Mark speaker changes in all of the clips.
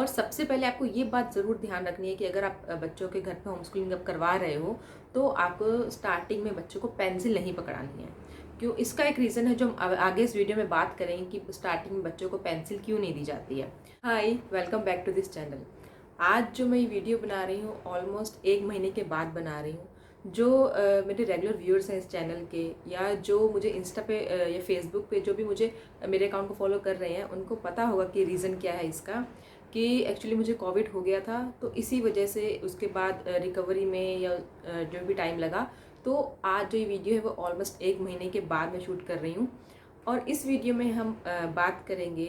Speaker 1: सबसे पहले आपको ये बात ज़रूर ध्यान रखनी है कि अगर आप बच्चों के घर पे होम स्कूलिंग अब करवा रहे हो तो आपको स्टार्टिंग में बच्चों को पेंसिल नहीं पकड़ानी है। क्यों? इसका एक रीज़न है जो हम आगे इस वीडियो में बात करेंगे कि स्टार्टिंग में बच्चों को पेंसिल क्यों नहीं दी जाती है। Hi, welcome back to this channel. आज जो मैं ये वीडियो बना रही हूँ ऑलमोस्ट 1 महीने के बाद बना रही हूँ। जो मेरे रेगुलर व्यूअर्स हैं इस चैनल के या जो मुझे इंस्टा पे या फेसबुक पे जो भी मुझे मेरे अकाउंट को फॉलो कर रहे हैं उनको पता होगा कि रीज़न क्या है इसका, कि एक्चुअली मुझे कोविड हो गया था। तो इसी वजह से उसके बाद रिकवरी में या जो भी टाइम लगा, तो आज जो ये वीडियो है वो ऑलमोस्ट 1 महीने के बाद मैं शूट कर रही हूँ। और इस वीडियो में हम बात करेंगे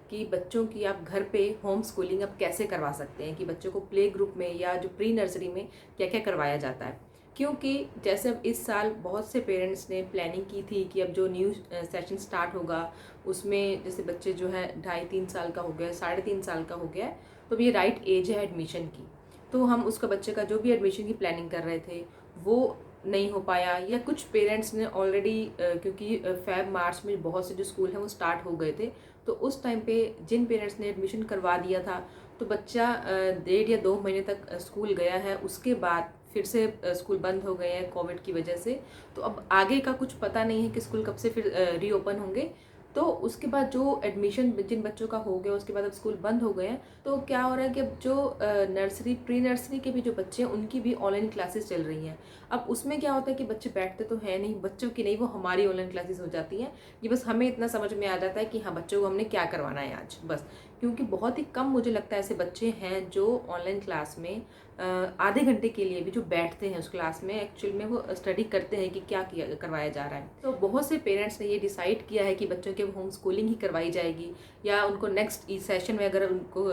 Speaker 1: कि बच्चों की आप घर पे होम स्कूलिंग अब कैसे करवा सकते हैं, कि बच्चों को प्ले ग्रुप में या जो प्री नर्सरी में क्या क्या करवाया जाता है। क्योंकि जैसे अब इस साल बहुत से पेरेंट्स ने प्लानिंग की थी कि अब जो न्यू सेशन स्टार्ट होगा उसमें जैसे बच्चे जो है 2.5-3 साल का हो गया, 3.5 साल का हो गया है, तो अब ये राइट एज है एडमिशन की। तो हम उसका बच्चे का जो भी एडमिशन की प्लानिंग कर रहे थे वो नहीं हो पाया, या कुछ पेरेंट्स ने ऑलरेडी क्योंकि फेब मार्च में बहुत से जो स्कूल हैं वो स्टार्ट हो गए थे, तो उस टाइम पे जिन पेरेंट्स ने एडमिशन करवा दिया था तो बच्चा 1.5 या 2 महीने तक स्कूल गया है, उसके बाद फिर से स्कूल बंद हो गए हैं कोविड की वजह से। तो अब आगे का कुछ पता नहीं है कि स्कूल कब से फिर रीओपन होंगे। तो उसके बाद जो एडमिशन जिन बच्चों का हो गया उसके बाद अब स्कूल बंद हो गए हैं, तो क्या हो रहा है कि अब जो नर्सरी प्री नर्सरी के भी जो बच्चे हैं उनकी भी ऑनलाइन क्लासेस चल रही हैं। अब उसमें क्या होता है कि बच्चे बैठते तो हैं नहीं, बच्चों की नहीं, वो हमारी ऑनलाइन क्लासेस हो जाती हैं। ये बस हमें इतना समझ में आ जाता है कि हाँ बच्चों को हमने क्या करवाना है आज, बस। क्योंकि बहुत ही कम मुझे लगता है ऐसे बच्चे हैं जो ऑनलाइन क्लास में आधे घंटे के लिए भी जो बैठते हैं उस क्लास में, एक्चुअल में वो स्टडी करते हैं कि क्या किया करवाया जा रहा है। तो बहुत से पेरेंट्स ने ये डिसाइड किया है कि बच्चों के होम स्कूलिंग ही करवाई जाएगी, या उनको नेक्स्ट सेशन में अगर उनको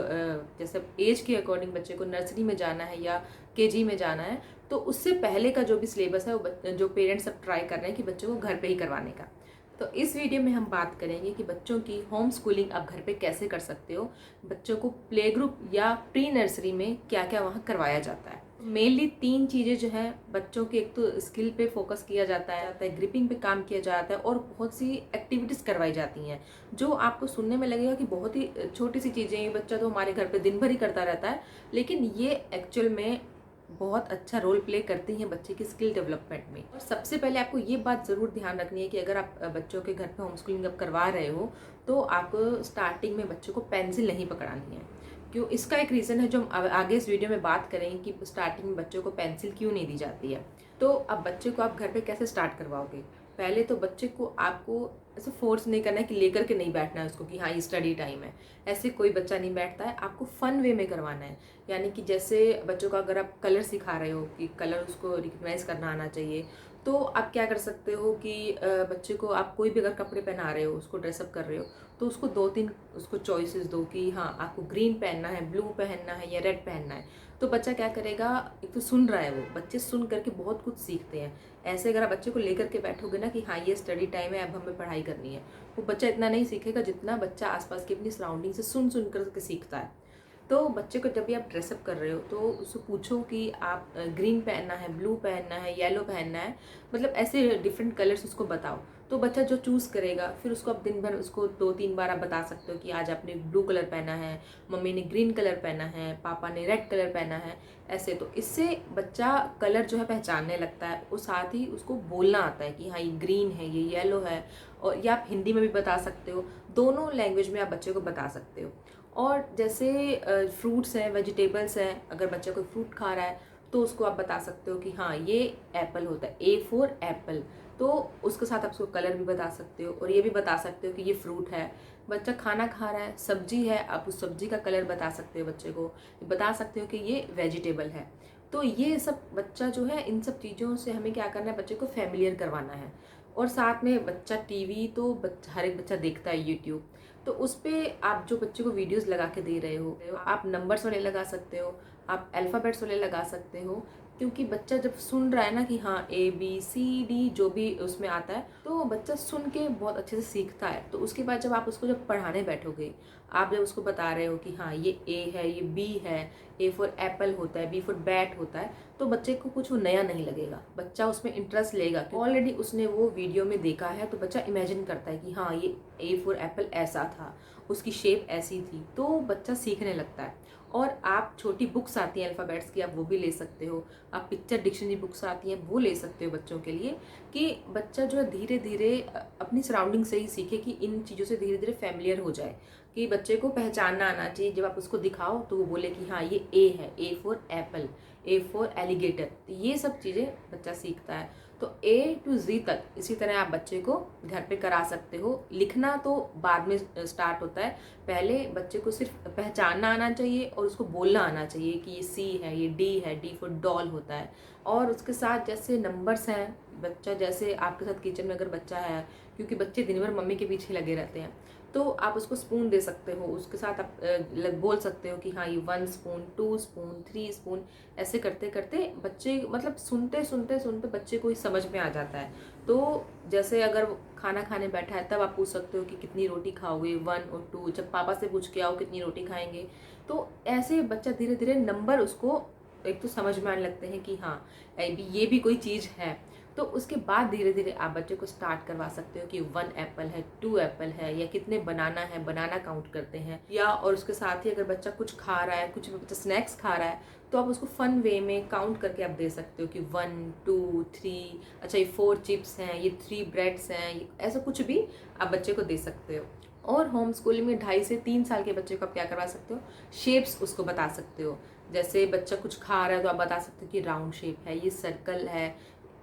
Speaker 1: जैसे एज के अकॉर्डिंग बच्चे को नर्सरी में जाना है या केजी में जाना है, तो उससे पहले का जो भी सिलेबस है वो जो पेरेंट्स अब ट्राई कर रहे हैं कि बच्चों को घर पे ही करवाने का। तो इस वीडियो में हम बात करेंगे कि बच्चों की होम स्कूलिंग आप घर पे कैसे कर सकते हो, बच्चों को प्ले ग्रुप या प्री नर्सरी में क्या क्या वहाँ करवाया जाता है। मेनली 3 चीज़ें जो हैं बच्चों के, एक तो स्किल पे फोकस किया जाता है, ग्रिपिंग पे काम किया जाता है, और बहुत सी एक्टिविटीज़ करवाई जाती हैं जो आपको सुनने में लगेगा कि बहुत ही छोटी सी चीज़ें, ये बच्चा तो हमारे घर पे दिन भर ही करता रहता है, लेकिन ये एक्चुअल में बहुत अच्छा रोल प्ले करती हैं बच्चे की स्किल डेवलपमेंट में। और सबसे पहले आपको ये बात ज़रूर ध्यान रखनी है कि अगर आप बच्चों के घर पे होम स्कूलिंग अब करवा रहे हो तो आपको स्टार्टिंग में बच्चों को पेंसिल नहीं पकड़ानी है। क्यों? इसका एक रीज़न है जो हम आगे इस वीडियो में बात करेंगे कि स्टार्टिंग में बच्चों को पेंसिल क्यों नहीं दी जाती है। तो अब बच्चे को आप घर पे कैसे स्टार्ट करवाओगे? पहले तो बच्चे को आपको ऐसे फोर्स नहीं करना है कि लेकर के नहीं बैठना है उसको कि हाँ ये स्टडी टाइम है, ऐसे कोई बच्चा नहीं बैठता है। आपको फ़न वे में करवाना है, यानी कि जैसे बच्चों का अगर आप कलर सिखा रहे हो कि कलर उसको रिकग्नाइज करना आना चाहिए, तो आप क्या कर सकते हो कि बच्चे को आप कोई भी अगर कपड़े पहना रहे हो, उसको ड्रेसअप कर रहे हो, तो उसको 2-3 उसको चॉइसेस दो कि हाँ आपको ग्रीन पहनना है, ब्लू पहनना है या रेड पहनना है। तो बच्चा क्या करेगा, एक तो सुन रहा है, वो बच्चे सुन करके बहुत कुछ सीखते हैं। ऐसे अगर आप बच्चे को लेकर के बैठोगे ना कि हाँ ये स्टडी टाइम है, अब हमें पढ़ाई करनी है, वो बच्चा इतना नहीं सीखेगा जितना बच्चा आसपास की अपनी सराउंडिंग से सुन सुन करके सीखता है। तो बच्चे को जब भी आप ड्रेसअप कर रहे हो तो उससे पूछो कि आप ग्रीन पहनना है, ब्लू पहनना है, येलो पहनना है, मतलब ऐसे डिफरेंट कलर्स उसको बताओ। तो बच्चा जो चूज़ करेगा फिर उसको आप दिन भर उसको 2-3 बार आप बता सकते हो कि आज आपने ब्लू कलर पहना है, मम्मी ने ग्रीन कलर पहना है, पापा ने रेड कलर पहना है, ऐसे। तो इससे बच्चा कलर जो है पहचानने लगता है, और साथ ही उसको बोलना आता है कि हाँ ये ग्रीन है, ये येलो है। और या आप हिंदी में भी बता सकते हो, दोनों लैंग्वेज में आप बच्चे को बता सकते हो। और जैसे फ्रूट्स हैं, वेजिटेबल्स हैं, अगर बच्चा कोई फ्रूट खा रहा है तो उसको आप बता सकते हो कि हाँ ये एप्पल होता है, ए फॉर एप्पल। तो उसके साथ आप उसको कलर भी बता सकते हो और ये भी बता सकते हो कि ये फ्रूट है। बच्चा खाना खा रहा है, सब्जी है, आप उस सब्जी का कलर बता सकते हो, बच्चे को बता सकते हो कि ये वेजिटेबल है। तो ये सब बच्चा जो है, इन सब चीज़ों से हमें क्या करना है, बच्चे को फैमिलियर करवाना है। और साथ में बच्चा टीवी तो हर एक बच्चा देखता है, यूट्यूब, तो उस पर आप जो बच्चे को वीडियोस लगा के दे रहे हो, आप नंबर्स वाले लगा सकते हो, आप अल्फ़ाबेट्स वाले लगा सकते हो। क्योंकि बच्चा जब सुन रहा है ना कि हाँ ABCD जो भी उसमें आता है, तो बच्चा सुन के बहुत अच्छे से सीखता है। तो उसके बाद जब आप उसको जब पढ़ाने बैठोगे, आप जब उसको बता रहे हो कि हाँ ये A है, ये B है, A फॉर एप्पल होता है, B फॉर बैट होता है, तो बच्चे को कुछ वो नया नहीं लगेगा, बच्चा उसमें इंटरेस्ट लेगा। ऑलरेडी उसने वो वीडियो में देखा है, तो बच्चा इमेजिन करता है कि हाँ ये A फॉर एप्पल ऐसा था, उसकी शेप ऐसी थी, तो बच्चा सीखने लगता है। और आप छोटी बुक्स आती हैं अल्फ़ाबेट्स की, आप वो भी ले सकते हो। आप पिक्चर डिक्शनरी बुक्स आती हैं वो ले सकते हो बच्चों के लिए, कि बच्चा जो है धीरे धीरे अपनी सराउंडिंग से ही सीखे, कि इन चीज़ों से धीरे धीरे फैमिलियर हो जाए, कि बच्चे को पहचानना आना चाहिए। जब आप उसको दिखाओ तो वो बोले कि हाँ ये ए है, A for Apple, A for alligator. तो ये सब चीज़ें बच्चा सीखता है। तो ए टू जी तक इसी तरह आप बच्चे को घर पे करा सकते हो। लिखना तो बाद में स्टार्ट होता है, पहले बच्चे को सिर्फ पहचानना आना चाहिए और उसको बोलना आना चाहिए कि ये सी है, ये डी है, डी फॉर डॉल होता है। और उसके साथ जैसे नंबर्स हैं, बच्चा जैसे आपके साथ किचन में अगर बच्चा है, क्योंकि बच्चे दिन भर मम्मी के पीछे लगे रहते हैं, तो आप उसको स्पून दे सकते हो, उसके साथ आप बोल सकते हो कि हाँ ये 1 स्पून, 2 स्पून, 3 स्पून। ऐसे करते करते बच्चे मतलब सुनते सुनते सुनते बच्चे को ही समझ में आ जाता है। तो जैसे अगर वो खाना खाने बैठा है तब आप पूछ सकते हो कि कितनी रोटी खाओगे, 1 और 2। जब पापा से पूछ के आओ कितनी रोटी खाएंगे, तो ऐसे बच्चा धीरे धीरे नंबर उसको एक तो समझ में आने लगते हैं कि हाँ ये भी कोई चीज़ है। तो उसके बाद धीरे धीरे आप बच्चे को स्टार्ट करवा सकते हो कि 1 एप्पल है, 2 एप्पल है, या कितने बनाना है, बनाना काउंट करते हैं। या और उसके साथ ही अगर बच्चा कुछ खा रहा है, कुछ बच्चा स्नैक्स खा रहा है, तो आप उसको फन वे में काउंट करके आप दे सकते हो कि 1 2 3, अच्छा ये 4 चिप्स हैं, ये 3 ब्रेड्स हैं, ऐसा कुछ भी आप बच्चे को दे सकते हो। और होम स्कूलिंग में 2.5 से 3 साल के बच्चे को आप क्या करवा सकते हो, शेप्स उसको बता सकते हो। जैसे बच्चा कुछ खा रहा है तो आप बता सकते हो कि राउंड शेप है, ये सर्कल है।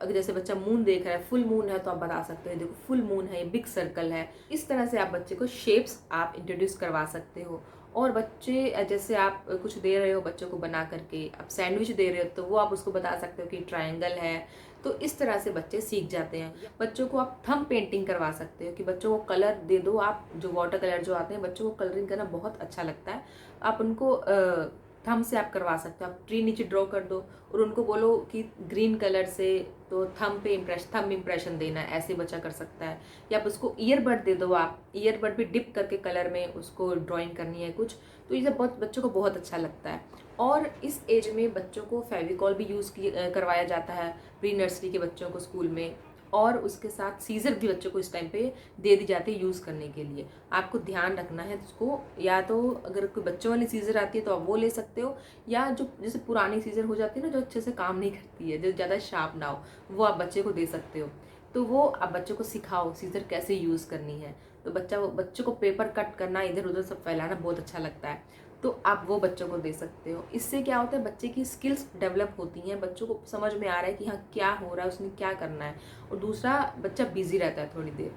Speaker 1: अगर जैसे बच्चा मून देख रहा है, फुल मून है, तो आप बता सकते हो देखो फुल मून है, ये बिग सर्कल है। इस तरह से आप बच्चे को शेप्स आप इंट्रोड्यूस करवा सकते हो। और बच्चे जैसे आप कुछ दे रहे हो बच्चों को बना करके, आप सैंडविच दे रहे हो तो वो आप उसको बता सकते हो कि ट्रायंगल है। तो इस तरह से बच्चे सीख जाते हैं। बच्चों को आप थंब पेंटिंग करवा सकते हो, कि बच्चों को कलर दे दो आप, जो वाटर कलर जो आते हैं, बच्चों को कलरिंग करना बहुत अच्छा लगता है। आप उनको थंब से आप करवा सकते हो। आप ट्री नीचे ड्रॉ कर दो और उनको बोलो कि ग्रीन कलर से तो थंब इम्प्रेशन देना है, ऐसे बच्चा कर सकता है। या आप उसको ईयरबड दे दो, आप ईयरबड भी डिप करके कलर में उसको ड्राइंग करनी है कुछ, तो ये सब बहुत बच्चों को बहुत अच्छा लगता है। और इस एज में बच्चों को फेविकॉल भी करवाया जाता है, प्री नर्सरी के बच्चों को स्कूल में। और उसके साथ सीज़र भी बच्चों को इस टाइम पे दे दी जाती है यूज़ करने के लिए। आपको ध्यान रखना है उसको, या तो अगर कोई बच्चों वाली सीज़र आती है तो आप वो ले सकते हो, या जो जैसे पुरानी सीज़र हो जाती है ना, जो अच्छे से काम नहीं करती है, जो ज़्यादा शार्प ना हो, वो आप बच्चे को दे सकते हो। तो वो आप बच्चों को सिखाओ सीज़र कैसे यूज़ करनी है। तो बच्चों को पेपर कट करना, इधर उधर सब फैलाना बहुत अच्छा लगता है, तो आप वो बच्चों को दे सकते हो। इससे क्या होता है, बच्चे की स्किल्स डेवलप होती हैं, बच्चों को समझ में आ रहा है कि हाँ क्या हो रहा है, उसने क्या करना है। और दूसरा, बच्चा बिजी रहता है थोड़ी देर।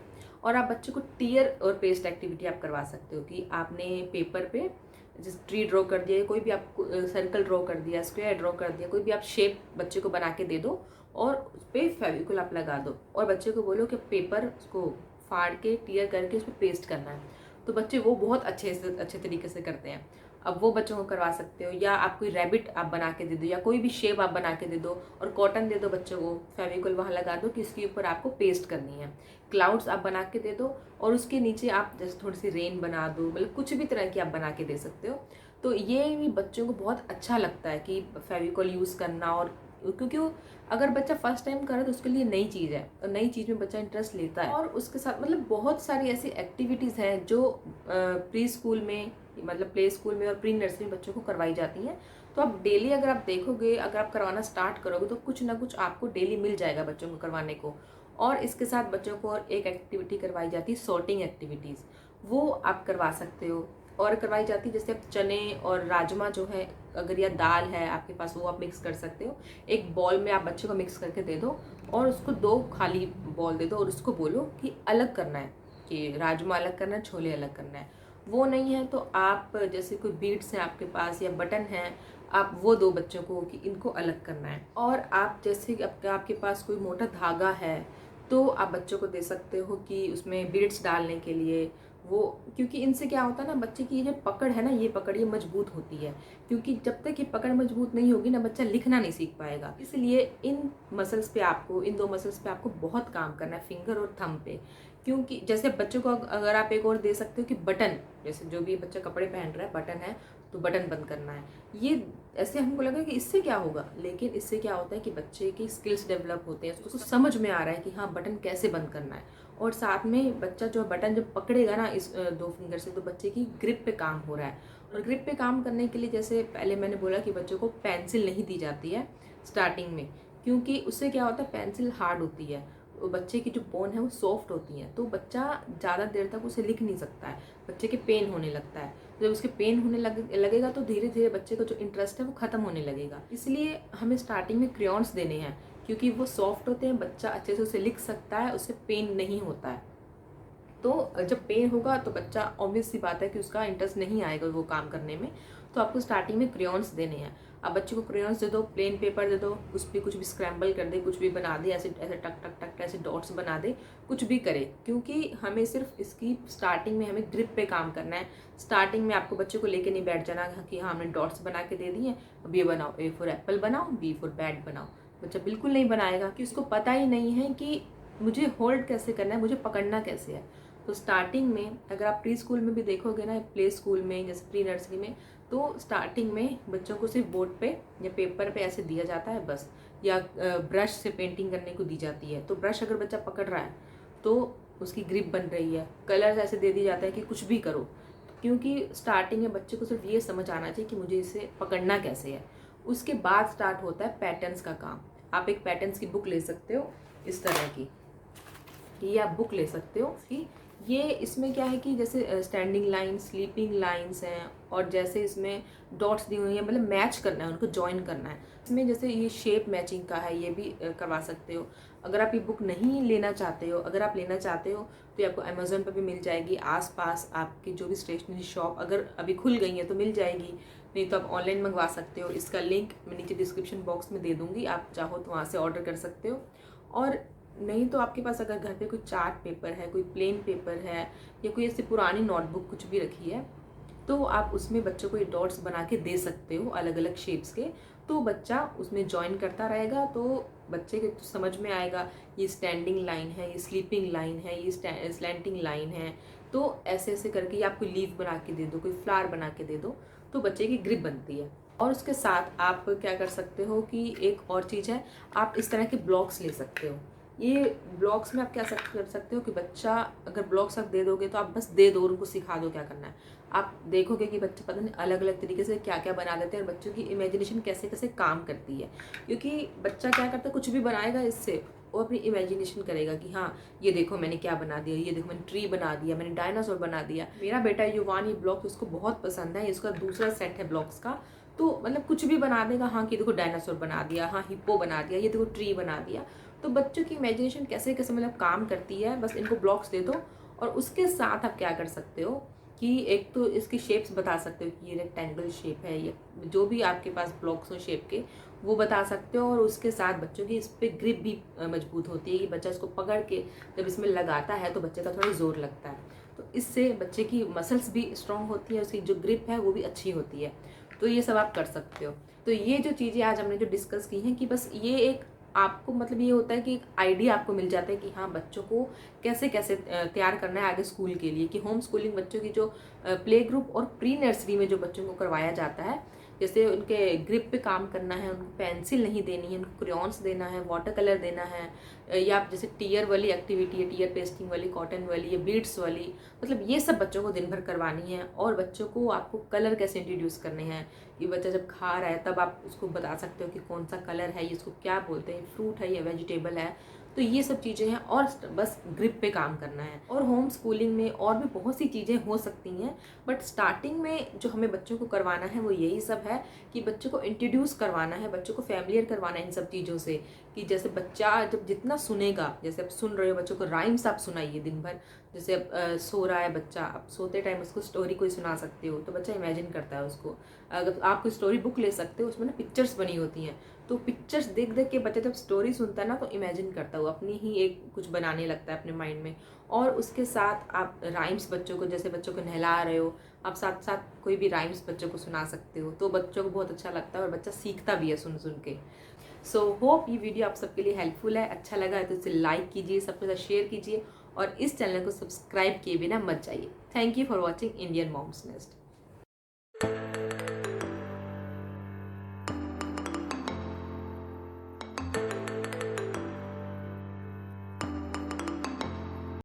Speaker 1: और आप बच्चे को टीयर और पेस्ट एक्टिविटी आप करवा सकते हो, कि आपने पेपर पे जैसे ट्री ड्रॉ कर दिया, कोई भी आप सर्कल ड्रॉ कर दिया, स्क्वायर ड्रॉ कर दिया, कोई भी आप शेप बच्चे को बना के दे दो और उस पर फेविकोल आप लगा दो, और बच्चे को बोलो कि पेपर उसको फाड़ के टीयर करके उस पर पेस्ट करना है। तो बच्चे वो बहुत अच्छे तरीके से करते हैं। अब वो बच्चों को करवा सकते हो। या आप कोई रैबिट आप बना के दे दो, या कोई भी शेप आप बना के दे दो, और कॉटन दे दो बच्चों को, फेविकोल वहाँ लगा दो कि इसके ऊपर आपको पेस्ट करनी है। क्लाउड्स आप बना के दे दो, और उसके नीचे आप जैसे थोड़ी सी रेन बना दो, मतलब कुछ भी तरह की आप बना के दे सकते हो। तो ये भी बच्चों को बहुत अच्छा लगता है कि फेविकोल यूज़ करना। और क्योंकि वो अगर बच्चा फर्स्ट टाइम करे तो उसके लिए नई चीज़ है, और नई चीज़ में बच्चा इंटरेस्ट लेता है। और उसके साथ मतलब बहुत सारी ऐसी एक्टिविटीज़ हैं जो प्री स्कूल में, मतलब प्ले स्कूल में और प्री नर्सरी में बच्चों को करवाई जाती हैं। तो आप डेली अगर आप देखोगे, अगर आप करवाना स्टार्ट करोगे, तो कुछ ना कुछ आपको डेली मिल जाएगा बच्चों को करवाने को। और इसके साथ बच्चों को और एक एक्टिविटी करवाई जाती है, सॉर्टिंग एक्टिविटीज़, वो आप करवा सकते हो। और करवाई जाती है जैसे आप चने और राजमा जो है, अगर या दाल है आपके पास, वो आप मिक्स कर सकते हो। एक बॉल में आप बच्चे को मिक्स करके दे दो, और उसको 2 खाली बॉल दे दो, और उसको बोलो कि अलग करना है, कि राजमा अलग करना है, छोले अलग करना है। वो नहीं है तो आप जैसे कोई बीड्स हैं आपके पास या बटन हैं, आप वो दो बच्चों को कि इनको अलग करना है। और आप जैसे आपके पास कोई मोटा धागा है, तो आप बच्चों को दे सकते हो कि उसमें बीड्स डालने के लिए वो, क्योंकि इनसे क्या होता है ना, बच्चे की ये जो पकड़ है ना, ये पकड़ ये मजबूत होती है। क्योंकि जब तक ये पकड़ मजबूत नहीं होगी ना, बच्चा लिखना नहीं सीख पाएगा। इसलिए इन मसल्स पे आपको, इन 2 मसल्स पे आपको बहुत काम करना है, फिंगर और थंब पे। क्योंकि जैसे बच्चों को अगर आप एक और दे सकते हो कि बटन, जैसे जो भी बच्चा कपड़े पहन रहा है, बटन है तो बटन बंद करना है। ये ऐसे हमको लगा कि इससे क्या होगा, लेकिन इससे क्या होता है कि बच्चे की स्किल्स डेवलप होते हैं, उसको समझ में आ रहा है कि हाँ बटन कैसे बंद करना है। और साथ में बच्चा जो बटन जब पकड़ेगा ना इस 2 फिंगर से, तो बच्चे की ग्रिप पे काम हो रहा है। और ग्रिप पे काम करने के लिए जैसे पहले मैंने बोला कि बच्चों को पेंसिल नहीं दी जाती है स्टार्टिंग में, क्योंकि उससे क्या होता है पेंसिल हार्ड होती है, बच्चे की जो बोन है वो सॉफ्ट होती है, तो बच्चा ज़्यादा देर तक उसे लिख नहीं सकता है, बच्चे के पेन होने लगता है। जब उसके पेन होने लगेगा तो धीरे धीरे बच्चे का जो इंटरेस्ट है वो ख़त्म होने लगेगा। इसलिए हमें स्टार्टिंग में क्रेयॉन्स देने हैं, क्योंकि वो सॉफ्ट होते हैं, बच्चा अच्छे से उसे लिख सकता है, उससे पेन नहीं होता है। तो जब पेन होगा तो बच्चा ऑब्वियस सी बात है कि उसका इंटरेस्ट नहीं आएगा वो काम करने में। तो आपको स्टार्टिंग में क्रेयॉन्स देने हैं। अब बच्चे को क्रेयॉन्स दे दो, प्लेन पेपर दे दो, उस पर कुछ भी स्क्रैम्बल कर दे, कुछ भी बना दे, ऐसे ऐसे टक टक टक ऐसे डॉट्स बना दे, कुछ भी करे, क्योंकि हमें सिर्फ इसकी स्टार्टिंग में हमें ग्रिप पे काम करना है। स्टार्टिंग में आपको बच्चे को लेके नहीं बैठ जाना कि हाँ हमने डॉट्स बना के दे दिए, अब ये बनाओ, ए फॉर एप्पल बनाओ, बी फॉर बैट बनाओ। बच्चा बिल्कुल नहीं बनाएगा कि उसको पता ही नहीं है कि मुझे होल्ड कैसे करना है, मुझे पकड़ना कैसे है। तो स्टार्टिंग में अगर आप प्री स्कूल में भी देखोगे ना, प्ले स्कूल में जैसे प्री नर्सरी में, तो स्टार्टिंग में बच्चों को सिर्फ बोर्ड पे या पेपर पे ऐसे दिया जाता है बस, या ब्रश से पेंटिंग करने को दी जाती है। तो ब्रश अगर बच्चा पकड़ रहा है तो उसकी ग्रिप बन रही है, कलर्स ऐसे दे दिया जाता है कि कुछ भी करो, क्योंकि स्टार्टिंग में बच्चे को सिर्फ ये समझ आना चाहिए कि मुझे इसे पकड़ना कैसे है। उसके बाद स्टार्ट होता है पैटर्न्स का काम। आप एक पैटर्न्स की बुक ले सकते हो इस तरह की, ये आप बुक ले सकते हो कि ये इसमें क्या है कि जैसे स्टैंडिंग लाइन, स्लीपिंग लाइंस हैं, और जैसे इसमें डॉट्स दी हुई हैं, मतलब मैच करना है, उनको जॉइन करना है। इसमें जैसे ये शेप मैचिंग का है, ये भी करवा सकते हो। अगर आप ये बुक नहीं लेना चाहते हो, अगर आप लेना चाहते हो तो ये आपको अमेज़ोन पर भी मिल जाएगी, आसपास आपकी जो भी स्टेशनरी शॉप अगर अभी खुल गई है तो मिल जाएगी, नहीं तो आप ऑनलाइन मंगवा सकते हो। इसका लिंक मैं नीचे डिस्क्रिप्शन बॉक्स में दे दूँगी, आप चाहो तो वहाँ से ऑर्डर कर सकते हो। और नहीं तो आपके पास अगर घर पे कोई चार्ट पेपर है, कोई प्लेन पेपर है, या कोई ऐसी पुरानी नोटबुक कुछ भी रखी है, तो आप उसमें बच्चों को ये डॉट्स बना के दे सकते हो अलग अलग शेप्स के। तो बच्चा उसमें ज्वाइन करता रहेगा, तो बच्चे के समझ में आएगा ये स्टैंडिंग लाइन है, ये स्लीपिंग लाइन है, ये स्लैंटिंग लाइन है। तो ऐसे ऐसे करके आप कोई लीफ बना के दे दो, कोई फ्लावर बना के दे दो, तो बच्चे की ग्रिप बनती है। और उसके साथ आप क्या कर सकते हो कि एक और चीज़ है, आप इस तरह के ब्लॉक्स ले सकते हो। ये ब्लॉक्स में आप क्या कर सकते हो कि बच्चा अगर ब्लॉक्स आप दे दोगे तो आप बस दे दो और उनको सिखा दो क्या करना है। आप देखोगे कि बच्चे पता नहीं अलग अलग तरीके से क्या क्या बना देते हैं, और बच्चों की इमेजिनेशन कैसे कैसे काम करती है। क्योंकि बच्चा क्या करता है, कुछ भी बनाएगा इससे वो अपनी इमेजिनेशन करेगा कि हाँ ये देखो मैंने क्या बना दिया, ये देखो मैंने ट्री बना दिया, मैंने डायनासोर बना दिया। मेरा बेटा युवान ये ब्लॉक्स उसको बहुत पसंद है, इसका दूसरा सेट है ब्लॉक्स का। तो मतलब कुछ भी बना देगा, हाँ कि देखो डायनासोर बना दिया, हाँ हिप्पो बना दिया, ये देखो ट्री बना दिया। तो बच्चों की इमेजिनेशन कैसे कैसे मतलब काम करती है, बस इनको ब्लॉक्स दे दो। और उसके साथ आप क्या कर सकते हो कि एक तो इसकी शेप्स बता सकते हो कि ये रेक्टेंगल शेप है, ये जो भी आपके पास ब्लॉक्स हो शेप के वो बता सकते हो। और उसके साथ बच्चों की इस पर ग्रिप भी मजबूत होती है कि बच्चा इसको पकड़ के जब इसमें लगाता है तो बच्चे का थोड़ा जोर लगता है, तो इससे बच्चे की मसल्स भी स्ट्रॉन्ग होती है, उसकी जो ग्रिप है वो भी अच्छी होती है। तो ये सब आप कर सकते हो। तो ये जो चीज़ें आज हमने जो डिस्कस की हैं कि बस ये एक आपको मतलब ये होता है कि एक आइडिया आपको मिल जाता है कि हाँ बच्चों को कैसे कैसे तैयार करना है आगे स्कूल के लिए। कि होम स्कूलिंग बच्चों की जो प्ले ग्रुप और प्री नर्सरी में जो बच्चों को करवाया जाता है, जैसे उनके ग्रिप पे काम करना है, उनको पेंसिल नहीं देनी है, उनको क्रेयॉन्स देना है, वाटर कलर देना है, या जैसे टीयर वाली एक्टिविटी है, टीयर पेस्टिंग वाली, कॉटन वाली या बीड्स वाली, मतलब ये सब बच्चों को दिन भर करवानी है। और बच्चों को आपको कलर कैसे इंट्रोड्यूस करने हैं, ये बच्चा जब खा रहा है तब आप उसको बता सकते हो कि कौन सा कलर है, ये इसको क्या बोलते हैं, फ्रूट है या वेजिटेबल है। तो ये सब चीज़ें हैं, और बस ग्रिप पे काम करना है। और होम स्कूलिंग में और भी बहुत सी चीज़ें हो सकती हैं, बट स्टार्टिंग में जो हमें बच्चों को करवाना है वो यही सब है कि बच्चों को इंट्रोड्यूस करवाना है, बच्चों को फैमिलियर करवाना है इन सब चीज़ों से। कि जैसे बच्चा जब जितना सुनेगा, जैसे आप सुन रहे हो बच्चों को राइम्स आप सुनाइए दिन भर, जैसे अब सो रहा है बच्चा, आप सोते टाइम उसको स्टोरी कोई सुना सकते हो तो बच्चा इमेजिन करता है उसको। अगर आप कोई स्टोरी बुक ले सकते हो, उसमें ना पिक्चर्स बनी होती हैं, तो पिक्चर्स देख देख के बच्चा जब स्टोरी सुनता है ना तो इमेजिन करता है, वो अपनी ही एक कुछ बनाने लगता है अपने माइंड में। और उसके साथ आप राइम्स बच्चों को, जैसे बच्चों को नहला रहे हो, आप साथ साथ कोई भी राइम्स बच्चों को सुना सकते हो, तो बच्चों को बहुत अच्छा लगता है और बच्चा सीखता भी है सुन सुन के। सो होप ये वीडियो आप सबके लिए हेल्पफुल है। अच्छा लगा है तो इसे लाइक कीजिए, सबके साथ शेयर कीजिए, और इस चैनल को सब्सक्राइब किए बिना मत जाइए। Thank you for watching Indian moms nest.